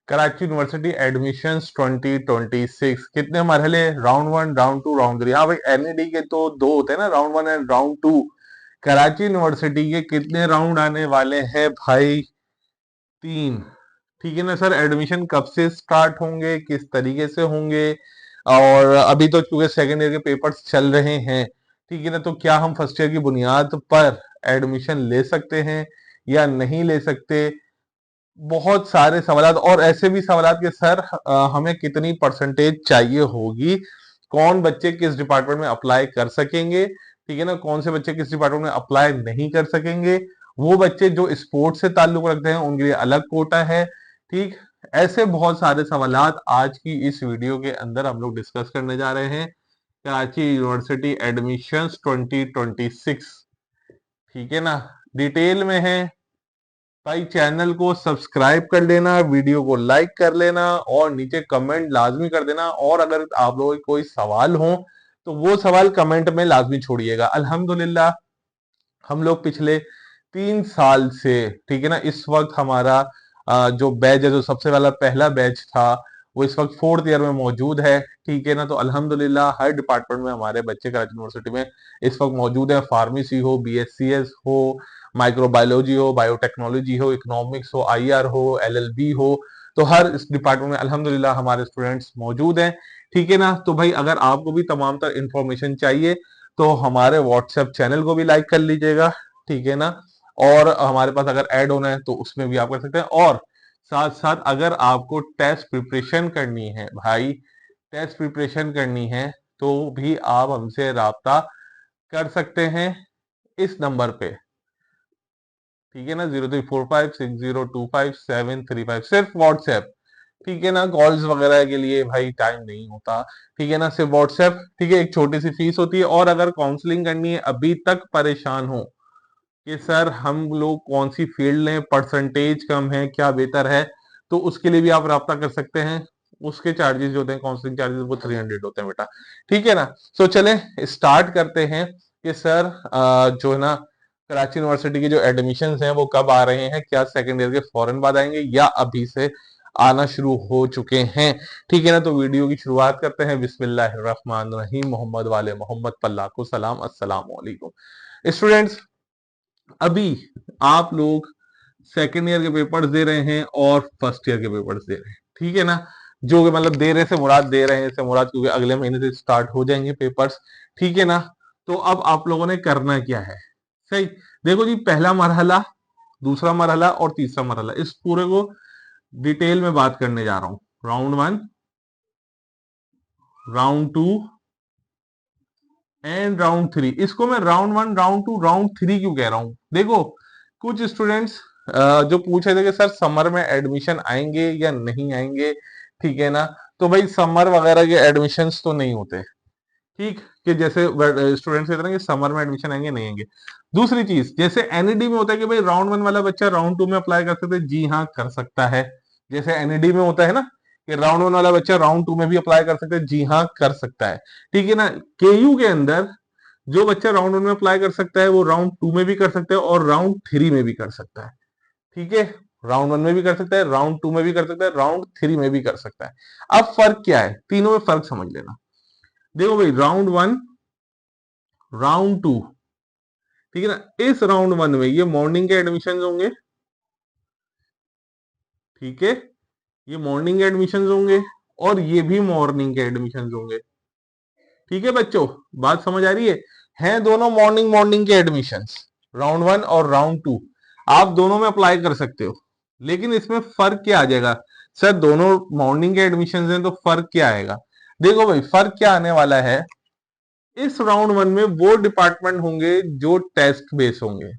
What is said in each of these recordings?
Karachi university admissions 2026 कितने मरहले, round 1, round 2, round 3। हाँ भाई, एनईडी के तो दो होते हैं ना, round 1 and round 2। Karachi university के कितने राउंड आने वाले हैं भाई? 3। ठीक है ना सर। एडमिशन कब से स्टार्ट होंगे, किस तरीके से होंगे? और अभी तो चूंकि सेकेंड ईयर के पेपर्स चल रहे हैं, ठीक है ना, तो क्या हम फर्स्ट ईयर की बुनियाद पर एडमिशन ले सकते हैं या नहीं ले सकते? बहुत सारे सवाल, और ऐसे भी सवाल कि सर हमें कितनी परसेंटेज चाहिए होगी, कौन बच्चे किस डिपार्टमेंट में अप्लाई कर सकेंगे, ठीक है ना, कौन से बच्चे किस डिपार्टमेंट में अप्लाई नहीं कर सकेंगे, वो बच्चे जो स्पोर्ट्स से ताल्लुक रखते हैं उनके लिए अलग कोटा है। ठीक, ऐसे बहुत सारे सवाल आज की इस वीडियो के अंदर हम लोग डिस्कस करने जा रहे हैं। कराची यूनिवर्सिटी एडमिशंस 2026, ठीक है ना, डिटेल में है भाई। चैनल को सब्सक्राइब कर लेना, वीडियो को लाइक कर लेना और नीचे कमेंट लाजमी कर देना। और अगर आप लोगों के कोई सवाल हो तो वो सवाल कमेंट में लाजमी छोड़िएगा। अल्हम्दुलिल्लाह हम लोग पिछले 3 साल से, ठीक है ना, इस वक्त हमारा जो बैच है, जो सबसे पहला बैच था, वो इस वक्त 4th ईयर में मौजूद है। ठीक है ना, तो अल्हम्दुलिल्लाह हर डिपार्टमेंट में हमारे बच्चे कराची यूनिवर्सिटी में इस वक्त मौजूद है। फार्मेसी हो, बीएससीएस हो, माइक्रोबायोलॉजी हो, बायोटेक्नोलॉजी हो, इकोनॉमिक्स हो, आईआर हो, एलएलबी हो, तो हर इस डिपार्टमेंट में अल्हम्दुलिल्लाह हमारे स्टूडेंट्स मौजूद हैं। ठीक है ना, तो भाई अगर आपको भी तमाम तर इंफॉर्मेशन चाहिए तो हमारे व्हाट्सएप चैनल को भी लाइक कर लीजिएगा, ठीक है ना। और हमारे पास अगर ऐड होना है तो उसमें भी आप कर सकते हैं। और साथ साथ अगर आपको टेस्ट प्रिपरेशन करनी है भाई, टेस्ट प्रिपरेशन करनी है, तो भी आप हमसे राब्ता कर सकते हैं इस नंबर पे, ठीक है ना, 03456025 सिर्फ व्हाट्सएप। ठीक है ना, कॉल्स वगैरह के लिए भाई टाइम नहीं होता, ठीक है ना, सिर्फ व्हाट्सएप। ठीक है, एक छोटी सी फीस होती है। और अगर काउंसलिंग करनी है, अभी तक परेशान हो कि सर हम लोग कौन सी फील्ड लें, परसेंटेज कम है, क्या बेहतर है, तो उसके लिए भी आप राब्ता कर सकते हैं। उसके चार्जेस जो होते हैं, काउंसलिंग चार्जेस, वो 300 होते हैं बेटा, ठीक है ना। सो चले स्टार्ट करते हैं कि सर जो है ना, कराची यूनिवर्सिटी के जो एडमिशन हैं वो कब आ रहे हैं, क्या सेकेंड ईयर के फौरन बाद आएंगे या अभी से आना शुरू हो चुके हैं? ठीक है ना, तो वीडियो की शुरुआत करते हैं। बिस्मिल्लाहिर्रहमानिर्रहीम, मोहम्मद वाले मोहम्मद पल्ला को सलाम, अस्सलाम वालेकुम। स्टूडेंट्स, अभी आप लोग सेकेंड ईयर के पेपर्स दे रहे हैं और फर्स्ट ईयर के पेपर्स दे रहे हैं, ठीक है ना। जो कि मतलब दे रहे से मुराद, दे रहे हैं से मुराद, क्योंकि अगले महीने से स्टार्ट हो जाएंगे पेपर्स, ठीक है ना। तो अब आप लोगों ने करना क्या है? सही, देखो जी, पहला मरहला, दूसरा मरहला और तीसरा मरहला, इस पूरे को डिटेल में बात करने जा रहा हूं। Round 1, round 2 and round 3। इसको मैं राउंड 1, राउंड 2, राउंड 3 क्यों कह रहा हूं? देखो, कुछ स्टूडेंट्स जो पूछ रहे थे कि सर समर में एडमिशन आएंगे या नहीं आएंगे, ठीक है ना। तो भाई समर वगैरह के एडमिशन्स तो नहीं होते, ठीक, कि जैसे स्टूडेंट्स कहते हैं कि समर में एडमिशन आएंगे नहीं आएंगे। दूसरी चीज, जैसे एनईडी में होता है कि भाई राउंड 1 वाला बच्चा राउंड 2 में अप्लाई कर सकते हैं, जी हाँ कर सकता है। जैसे एनईडी में होता है ना कि राउंड 1 वाला बच्चा राउंड 2 में भी अप्लाई कर सकते हैं, जी हाँ कर सकता है, ठीक है ना। केयू के अंदर जो बच्चा राउंड 1 में अप्लाई कर सकता है वो राउंड 2 में भी कर सकता है और राउंड 3 में भी कर सकता है, ठीक है। राउंड 1 में भी कर सकता है, राउंड 2 में भी कर सकता है, राउंड 3 में भी कर सकता है। अब फर्क क्या है, तीनों में फर्क समझ लेना। देखो भाई, राउंड 1, राउंड 2, ठीक है ना, इस राउंड 1 में ये मॉर्निंग के एडमिशन होंगे, ठीक है, ये मॉर्निंग के एडमिशन होंगे और ये भी मॉर्निंग के एडमिशन होंगे, ठीक है बच्चों, बात समझ आ रही है? हैं दोनों मॉर्निंग मॉर्निंग के एडमिशन, राउंड 1 और राउंड 2, आप दोनों में अप्लाई कर सकते हो। लेकिन इसमें फर्क क्या आ जाएगा? सर दोनों मॉर्निंग के एडमिशन हैं तो फर्क क्या आएगा? देखो भाई, फर्क क्या आने वाला है, इस राउंड 1 में वो डिपार्टमेंट होंगे जो टेस्ट बेस होंगे,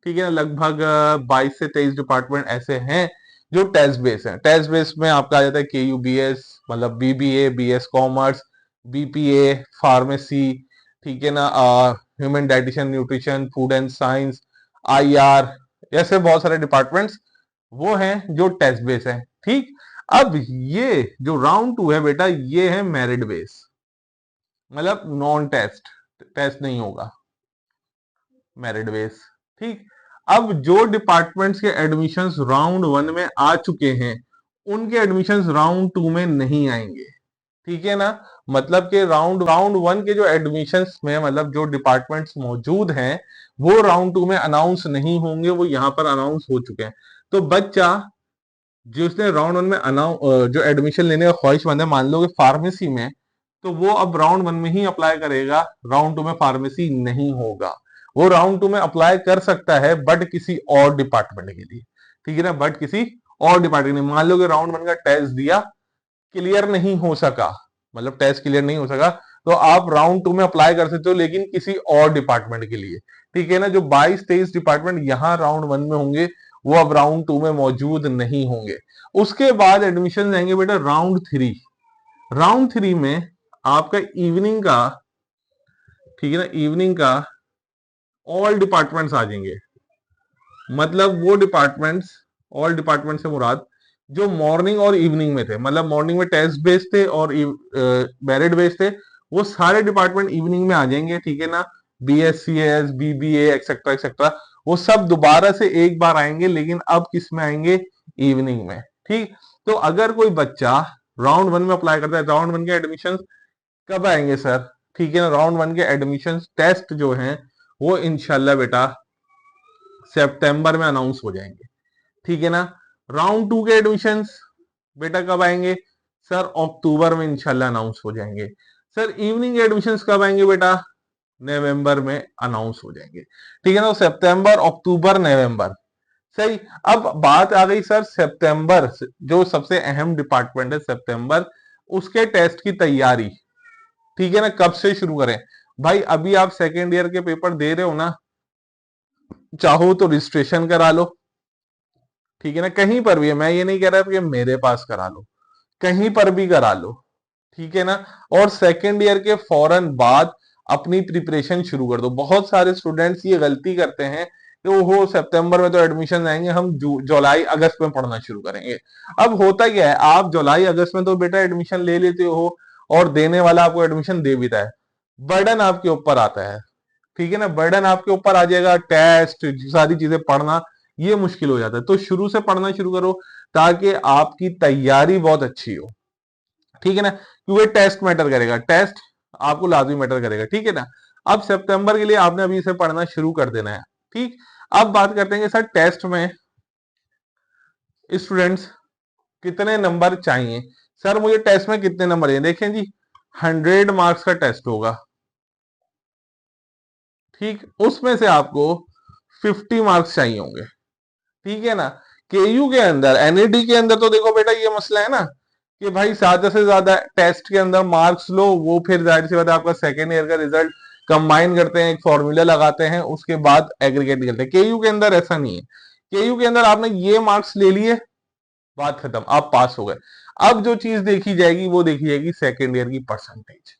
ठीक है ना। लगभग 22 से 23 डिपार्टमेंट ऐसे हैं जो टेस्ट बेस हैं। टेस्ट बेस में आपका आ जाता है के यू बी एस, मतलब BBA, BS commerce, BPA, pharmacy, ठीक है ना, human dietitian, nutrition, food and science, IR, ऐसे बहुत सारे डिपार्टमेंट्स वो हैं जो टेस्ट बेस हैं, ठीक। अब ये जो राउंड 2 है बेटा, ये है मेरिट बेस, मतलब नॉन टेस्ट, टेस्ट नहीं होगा, मेरिट बेस, ठीक। अब जो डिपार्टमेंट्स के एडमिशंस राउंड 1 में आ चुके हैं उनके एडमिशंस राउंड 2 में नहीं आएंगे, ठीक है ना। मतलब कि राउंड राउंड 1 के जो एडमिशंस में मतलब जो डिपार्टमेंट्स मौजूद हैं वो राउंड 2 में अनाउंस नहीं होंगे, वो यहाँ पर अनाउंस हो चुके हैं। तो बच्चा जिसने राउंड 1 में जो एडमिशन लेने का ख्वाहिशमंद है, मान लो कि फार्मेसी में, तो वो अब राउंड 1 में ही अप्लाई करेगा, राउंड 2 में फार्मेसी नहीं होगा। वो राउंड 2 में अप्लाई कर सकता है बट किसी और डिपार्टमेंट के लिए, ठीक है ना, बट किसी और डिपार्टमेंट। मान लो कि राउंड 1 का टेस्ट दिया, क्लियर नहीं हो सका, मतलब टेस्ट क्लियर नहीं हो सका, तो आप राउंड 2 में अप्लाई कर सकते हो लेकिन किसी और डिपार्टमेंट के लिए, ठीक है ना। जो 22-23 डिपार्टमेंट यहाँ राउंड 1 में होंगे वो अब राउंड 2 में मौजूद नहीं होंगे। उसके बाद एडमिशन जाएंगे बेटा राउंड 3। राउंड 3 में आपका इवनिंग का, ठीक है ना, इवनिंग का ऑल डिपार्टमेंट्स आ जाएंगे। मतलब वो डिपार्टमेंट्स, ऑल डिपार्टमेंट से मुराद जो मॉर्निंग और इवनिंग में थे, मतलब मॉर्निंग में टेस्ट बेस्ड थे और मेरिट बेस्ड थे, वो सारे डिपार्टमेंट इवनिंग में आ जाएंगे, ठीक है ना। BSCS, BBA एक्सेट्रा एक्सेट्रा, वो सब दोबारा से एक बार आएंगे, लेकिन अब किस में आएंगे, इवनिंग में, ठीक। तो अगर कोई बच्चा राउंड 1 में अप्लाई करता है, राउंड 1 के एडमिशन कब आएंगे सर, ठीक है ना। राउंड 1 के एडमिशन टेस्ट जो हैं वो इंशाल्लाह बेटा सितंबर में अनाउंस हो जाएंगे, ठीक है ना। राउंड 2 के एडमिशंस बेटा कब आएंगे सर, अक्टूबर में इंशाल्लाह अनाउंस हो जाएंगे। सर इवनिंग के एडमिशंस कब आएंगे बेटा, नवंबर में अनाउंस हो जाएंगे, ठीक है ना। सितंबर, अक्टूबर, नवंबर, सही। अब बात आ गई सर सितंबर, जो सबसे अहम डिपार्टमेंट है सितंबर, उसके टेस्ट की तैयारी, ठीक है ना, कब से शुरू करें। भाई अभी आप सेकेंड ईयर के पेपर दे रहे हो ना, चाहो तो रजिस्ट्रेशन करा लो, ठीक है ना, कहीं पर भी है, मैं ये नहीं कह रहा कि मेरे पास करा लो, कहीं पर भी करा लो, ठीक है ना। और सेकेंड ईयर के फौरन बाद अपनी प्रिपरेशन शुरू कर दो। बहुत सारे स्टूडेंट्स ये गलती करते हैं कि वो सितंबर में तो एडमिशन आएंगे, हम जुलाई अगस्त में पढ़ना शुरू करेंगे। अब होता क्या है, आप जुलाई अगस्त में तो बेटा एडमिशन ले लेते हो और देने वाला आपको एडमिशन दे भी देता है, बर्डन आपके ऊपर आता है, ठीक है ना, बर्डन आपके ऊपर आ जाएगा, टेस्ट सारी चीजें पढ़ना ये मुश्किल हो जाता है। तो शुरू से पढ़ना शुरू करो ताकि आपकी तैयारी बहुत अच्छी हो, ठीक है ना, क्योंकि टेस्ट मैटर करेगा, टेस्ट आपको लाजमी मैटर करेगा, ठीक है ना। अब सितंबर के लिए आपने अभी इसे पढ़ना शुरू कर देना है, ठीक। अब बात करते हैं कि सर टेस्ट में स्टूडेंट्स कितने नंबर चाहिए। सर मुझे टेस्ट में कितने नंबर चाहिए, देखें जी 100 मार्क्स का टेस्ट होगा, ठीक, उसमें से आपको 50 मार्क्स चाहिए होंगे, ठीक है ना। केयू के अंदर, एनईडी के अंदर तो देखो बेटा ये मसला है ना कि भाई ज्यादा से ज्यादा टेस्ट के अंदर मार्क्स लो, वो फिर जाहिर सी बात है आपका सेकेंड ईयर का रिजल्ट कंबाइन करते हैं, एक फॉर्मूला लगाते हैं, उसके बाद एग्रीगेट करते हैं। केयू के अंदर ऐसा नहीं है, केयू के अंदर आपने ये मार्क्स ले लिए, बात खत्म, आप पास हो गए। अब जो चीज देखी जाएगी वो देखी जाएगी सेकेंड ईयर की परसेंटेज,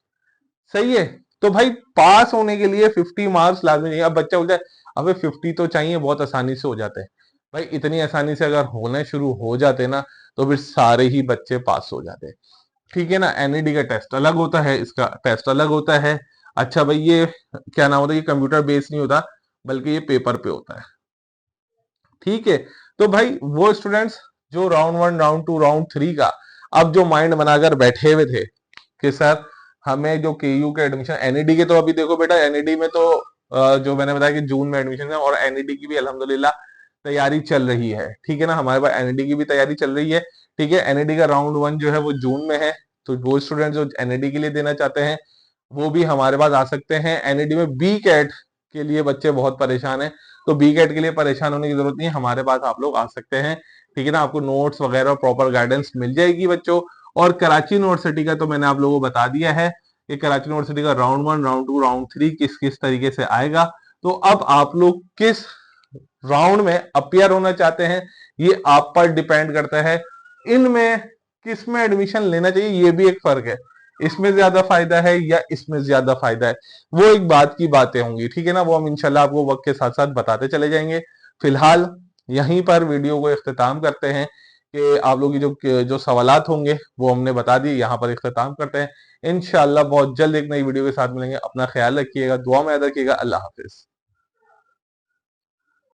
सही है। तो भाई पास होने के लिए 50 मार्क्स लाजमी चाहिए। अब बच्चा बोलता है अबे 50 तो चाहिए, बहुत आसानी से हो जाते हैं। भाई इतनी आसानी से अगर होने शुरू हो जाते ना तो फिर सारे ही बच्चे पास हो जाते हैं, ठीक है ना। एनईडी का टेस्ट अलग होता है, इसका टेस्ट अलग होता है। अच्छा भाई ये क्या नाम होता है, ये कंप्यूटर बेस्ड नहीं होता बल्कि ये पेपर पे होता है, ठीक है। तो भाई वो स्टूडेंट्स जो राउंड 1, राउंड 2, राउंड 3 का अब जो माइंड बनाकर बैठे हुए थे कि सर हमें जो केयू के एडमिशन, एनईडी के तो अभी देखो बेटा एनईडी में तो जो मैंने बताया कि जून में एडमिशन है और एनईडी की भी अल्हम्दुलिल्लाह तैयारी चल रही है, ठीक है ना, हमारे पास एनईडी की भी तैयारी चल रही है, ठीक है। एनईडी का राउंड 1 जो है वो जून में है, तो वो स्टूडेंट जो एनईडी के लिए देना चाहते हैं वो भी हमारे पास आ सकते हैं। एनईडी में बी कैट के लिए बच्चे बहुत परेशान हैं, तो बी कैट के लिए परेशान होने की जरूरत नहीं है, हमारे पास आप लोग आ सकते हैं, ठीक है ना। आपको नोट्स वगैरह प्रॉपर गाइडेंस मिल जाएगी बच्चों। और कराची यूनिवर्सिटी का तो मैंने आप लोगों को बता दिया है कि कराची यूनिवर्सिटी का राउंड 1, राउंड 2, राउंड 3 किस किस तरीके से आएगा। तो अब आप लोग किस राउंड में अपियर होना चाहते हैं ये आप पर डिपेंड करता है। इनमें किस में एडमिशन लेना चाहिए ये भी एक फर्क है, इसमें ज्यादा फायदा है या इसमें ज्यादा फायदा है, वो एक बात की बातें होंगी, ठीक है ना। वो हम इंशाल्लाह आपको वक्त के साथ साथ बताते चले जाएंगे। फिलहाल यहीं पर वीडियो को इख्तिताम करते हैं कि आप लोग की जो सवालात होंगे वो हमने बता दिए, यहाँ पर इख्तिताम करते हैं। इंशाल्लाह बहुत जल्द एक नई वीडियो के साथ मिलेंगे। अपना ख्याल रखिएगा, दुआ में याद रखिएगा। अल्लाह हाफिज।